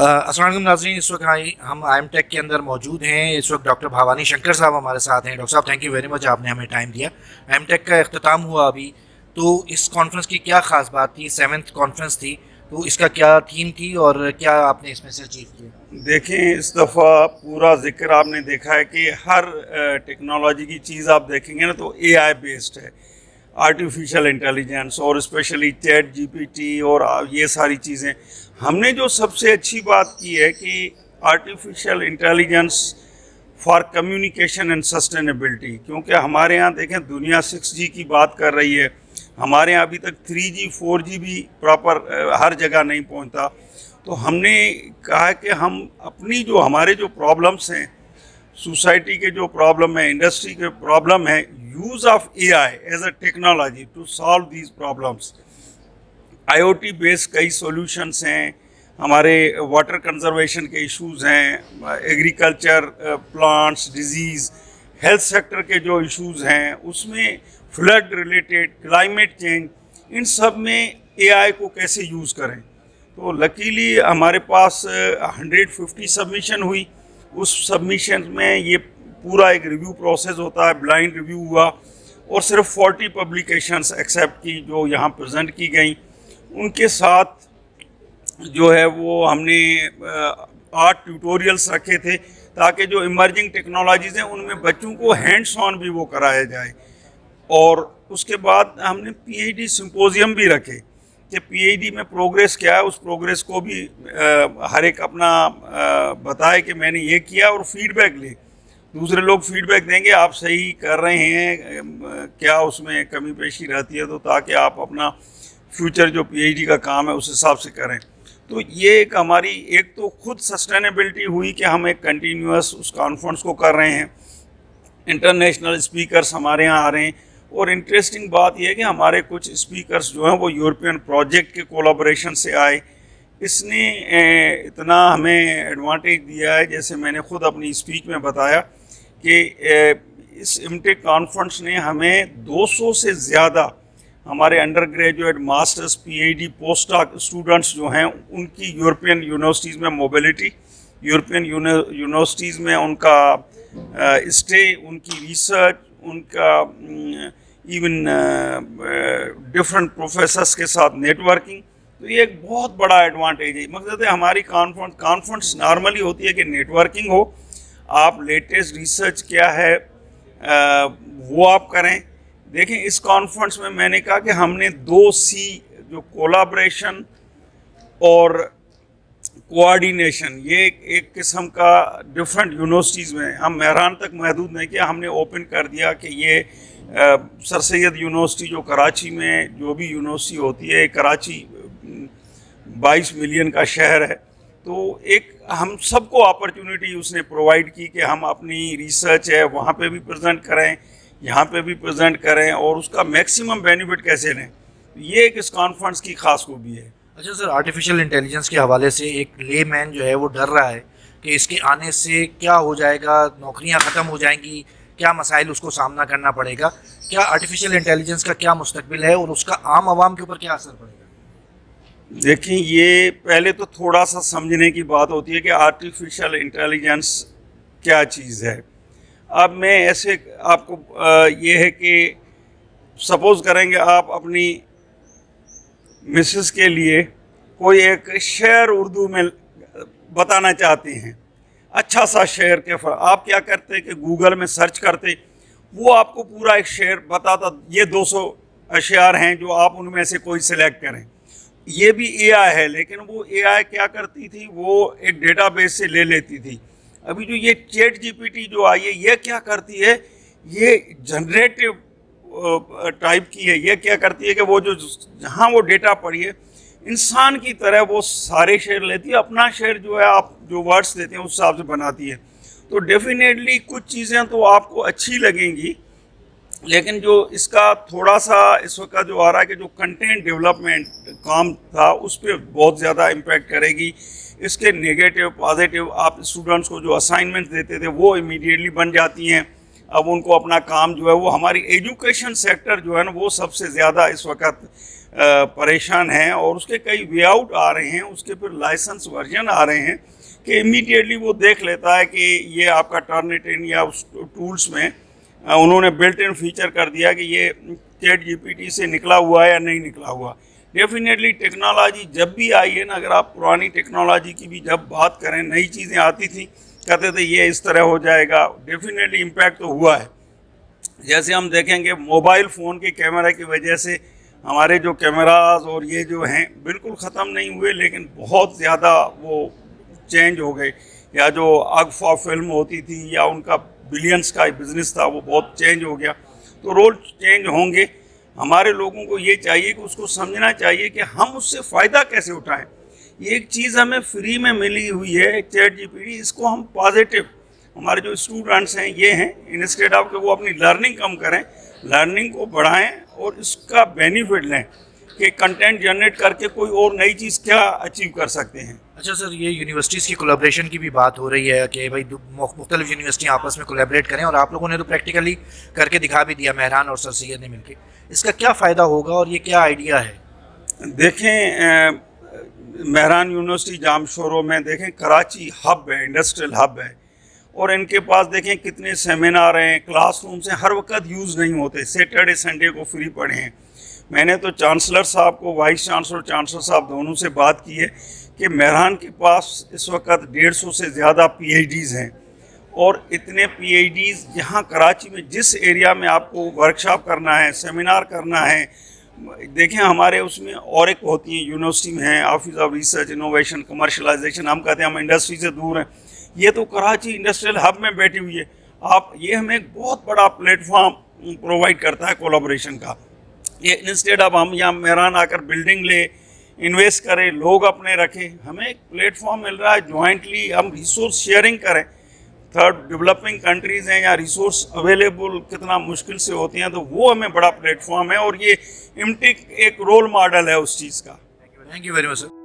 अस्सलाम वालेकुम नाज़रीन, इस वक्त हम आई एम टेक के अंदर मौजूद हैं। इस वक्त डॉक्टर भावानी शंकर साहब हमारे साथ हैं। डॉक्टर साहब, थैंक यू वेरी मच, आपने हमें टाइम दिया। आई एम टेक का अख्ताम हुआ अभी, तो इस कॉन्फ्रेंस की क्या ख़ास बात थी? 7th कॉन्फ्रेंस थी, तो इसका क्या थीम थी और क्या आपने इसमें से अचीव किया? देखें, इस दफ़ा पूरा जिक्र आपने देखा है कि हर टेक्नोलॉजी की चीज़ आप देखेंगे ना तो एआई बेस्ड है, आर्टिफिशियल इंटेलिजेंस और स्पेशली चैट जीपीटी और ये सारी चीज़ें। हमने जो सबसे अच्छी बात की है कि artificial intelligence for communication and sustainability, क्योंकि हमारे यहाँ देखें दुनिया 6G की बात कर रही है, हमारे यहाँ अभी तक 3G 4G भी प्रॉपर हर जगह नहीं पहुँचता। तो हमने कहा कि हम अपनी जो हमारे जो प्रॉब्लम्स हैं, सोसाइटी के जो प्रॉब्लम है, इंडस्ट्री के प्रॉब्लम है, use of AI as a technology to solve these problems. IoT based कई सॉल्यूशंस हैं, हमारे वाटर कंजर्वेशन के इश्यूज़ हैं, agriculture, plants, disease, health sector के जो इश्यूज़ हैं उसमें, फ्लड रिलेटेड, क्लाइमेट चेंज, इन सब में एआई को कैसे यूज़ करें। तो लकीली हमारे पास 150 सबमिशन हुई। उस सबमिशन में ये पूरा एक रिव्यू प्रोसेस होता है, ब्लाइंड रिव्यू हुआ और सिर्फ 40 पब्लिकेशंस एक्सेप्ट की जो यहाँ प्रेजेंट की गई। उनके साथ जो है वो हमने 8 ट्यूटोरियल्स रखे थे ताकि जो इमर्जिंग टेक्नोलॉजीज़ हैं उनमें बच्चों को हैंड्स ऑन भी वो कराया जाए। और उसके बाद हमने पीएचडी सिंपोजियम भी रखे कि पीएचडी में प्रोग्रेस क्या है, उस प्रोग्रेस को भी हर एक अपना बताए कि मैंने ये किया और फीडबैक ले। दूसरे लोग फीडबैक देंगे आप सही कर रहे हैं, क्या उसमें कमी पेशी रहती है, तो ताकि आप अपना फ्यूचर जो पीएचडी का काम है उस हिसाब से करें। तो ये एक हमारी एक तो खुद सस्टेनेबिलिटी हुई कि हम एक कंटिन्यूअस उस कॉन्फ्रेंस को कर रहे हैं, इंटरनेशनल स्पीकर्स हमारे यहाँ आ रहे हैं। और इंटरेस्टिंग बात यह है कि हमारे कुछ स्पीकर्स जो हैं वो यूरोपियन प्रोजेक्ट के कोलैबोरेशन से आए। इसने इतना हमें एडवांटेज दिया है, जैसे मैंने खुद अपनी स्पीच में बताया कि इस इमटेक कॉन्फ्रेंस ने हमें 200 से ज़्यादा हमारे under graduate, masters, PhD, post doc students जो हैं उनकी यूरोपियन यूनिवर्सिटीज़ में मोबिलिटी, यूरोपियन यूनिवर्सिटीज़ में उनका स्टे, उनकी रिसर्च, उनका इवन डिफरेंट प्रोफेसर्स के साथ नेटवर्किंग। तो ये एक बहुत बड़ा एडवांटेज है। मकसद है हमारी कॉन्फ्रेंस नॉर्मली होती है कि नेटवर्किंग हो, आप लेटेस्ट रिसर्च क्या है वो आप करें। देखें, इस कॉन्फ्रेंस में मैंने कहा कि हमने 2C जो कोलैबोरेशन और कोऑर्डिनेशन, ये एक किस्म का डिफरेंट यूनिवर्सिटीज़ में, हम मेहरान तक महदूद नहीं किया, हमने ओपन कर दिया कि ये सर सैयद यूनिवर्सिटी जो कराची में जो भी यूनिवर्सिटी होती है, कराची 22 मिलियन का शहर है, तो एक हम सबको अपॉर्चुनिटी उसने प्रोवाइड की कि हम अपनी रिसर्च है वहाँ पे भी प्रेजेंट करें, यहाँ पे भी प्रेजेंट करें और उसका मैक्सिमम बेनिफिट कैसे लें। ये एक इस कॉन्फ्रेंस की ख़ास खूबी है। अच्छा सर, आर्टिफिशियल इंटेलिजेंस के हवाले से एक ले मैन जो है वो डर रहा है कि इसके आने से क्या हो जाएगा, नौकरियां ख़त्म हो जाएंगी, क्या मसाइल उसको सामना करना पड़ेगा, क्या आर्टिफिशियल इंटेलिजेंस का क्या मुस्तकबिल है और उसका आम आवाम के ऊपर क्या असर पड़ेगा? देखिए, ये पहले तो थोड़ा सा समझने की बात होती है कि आर्टिफिशियल इंटेलिजेंस क्या चीज़ है। अब मैं ऐसे आपको ये है कि सपोज़ करेंगे आप अपनी मिसेस के लिए कोई एक शेर उर्दू में बताना चाहते हैं, अच्छा सा शेर के आप क्या करते कि गूगल में सर्च करते, वो आपको पूरा एक शेर बताता, ये 200 अशआर हैं जो आप उनमें से कोई सिलेक्ट करें। ये भी एआई है, लेकिन वो एआई क्या करती थी, वो एक डेटाबेस से ले लेती थी। अभी जो ये चैट जीपीटी जो आई है, ये क्या करती है, ये जनरेटिव टाइप की है। ये क्या करती है कि वो जो जहाँ वो डेटा पड़ी है, इंसान की तरह वो सारे शेर लेती है, अपना शेर जो है आप जो वर्ड्स देते हैं उस हिसाब से बनाती है। तो डेफिनेटली कुछ चीज़ें तो आपको अच्छी लगेंगी, लेकिन जो इसका थोड़ा सा इस वक्त जो आ रहा है कि जो कंटेंट डेवलपमेंट काम था उस पर बहुत ज़्यादा इम्पैक्ट करेगी। इसके नेगेटिव, पॉजिटिव, आप स्टूडेंट्स को जो असाइनमेंट देते थे वो इमीडिएटली बन जाती हैं। अब उनको अपना काम जो है वो, हमारी एजुकेशन सेक्टर जो है ना वो सबसे ज़्यादा इस वक्त परेशान हैं और उसके कई वे आउट आ रहे हैं, उसके फिर लाइसेंस वर्जन आ रहे हैं कि इमीडिएटली वो देख लेता है कि ये आपका टर्निटिन या उस टूल्स में उन्होंने बिल्ट इन फीचर कर दिया कि ये चैट जीपीटी से निकला हुआ है या नहीं निकला हुआ। डेफिनेटली टेक्नोलॉजी जब भी आई है ना, अगर आप पुरानी टेक्नोलॉजी की भी जब बात करें, नई चीज़ें आती थी, कहते थे ये इस तरह हो जाएगा, डेफिनेटली इम्पैक्ट तो हुआ है। जैसे हम देखेंगे मोबाइल फ़ोन के कैमरा की वजह से हमारे जो कैमराज और ये जो हैं बिल्कुल ख़त्म नहीं हुए, लेकिन बहुत ज़्यादा वो चेंज हो गए। या जो अगफा फिल्म होती थी या उनका बिलियंस का बिज़नेस था वो बहुत चेंज हो गया। तो रोल चेंज होंगे। हमारे लोगों को ये चाहिए कि उसको समझना चाहिए कि हम उससे फ़ायदा कैसे उठाएं। ये एक चीज़ हमें फ्री में मिली हुई है चैट जीपीटी, इसको हम पॉजिटिव, हमारे जो स्टूडेंट्स हैं ये हैं, इंस्टेड ऑफ कि वो अपनी लर्निंग कम करें, लर्निंग को बढ़ाएं और इसका बेनिफिट लें कि कंटेंट जनरेट करके कोई और नई चीज़ क्या अचीव कर सकते हैं। अच्छा सर, ये यूनिवर्सिटीज़ की कोलैबोरेशन की भी बात हो रही है कि भाई मुख्तलिफ यूनिवर्सिटियाँ आपस में कोलैबोरेट करें, और आप लोगों ने तो प्रैक्टिकली करके दिखा भी दिया, मेहरान और सर सैयद ने मिलकर। इसका क्या फ़ायदा होगा और ये क्या आइडिया है? देखें, मेहरान यूनिवर्सिटी जामशोरो में देखें कराची हब है, इंडस्ट्रियल हब है, और इनके पास देखें कितने सेमिनार हैं, क्लासरूम्स हैं, हर वक्त यूज़ नहीं होते, सैटरडे संडे को फ्री पड़े हैं। मैंने तो चांसलर साहब को, वाइस चांसलर चांसलर साहब दोनों से बात की है कि मेहरान के पास इस वक्त 150 से ज़्यादा पीएचडीज़ हैं, और इतने पीएचडीज़ यहाँ कराची में जिस एरिया में आपको वर्कशॉप करना है, सेमिनार करना है, देखें हमारे उसमें और एक होती है, यूनिवर्सिटी में है office of research innovation commercialisation, हम कहते हैं हम इंडस्ट्री से दूर हैं, ये तो कराची इंडस्ट्रियल हब में बैठी हुई है। आप ये हमें एक बहुत बड़ा प्लेटफॉर्म प्रोवाइड करता है कोलैबोरेशन का। ये इंस्टेड ऑफ हम यहाँ मेहरान आकर बिल्डिंग ले, इन्वेस्ट करें, लोग अपने रखें, हमें एक प्लेटफॉर्म मिल रहा है, जॉइंटली हम रिसोर्स शेयरिंग करें। थर्ड डेवलपिंग कंट्रीज़ हैं या रिसोर्स अवेलेबल कितना मुश्किल से होती हैं, तो वो हमें बड़ा प्लेटफॉर्म है, और ये इमटिक एक रोल मॉडल है उस चीज़ का। Thank you very much sir.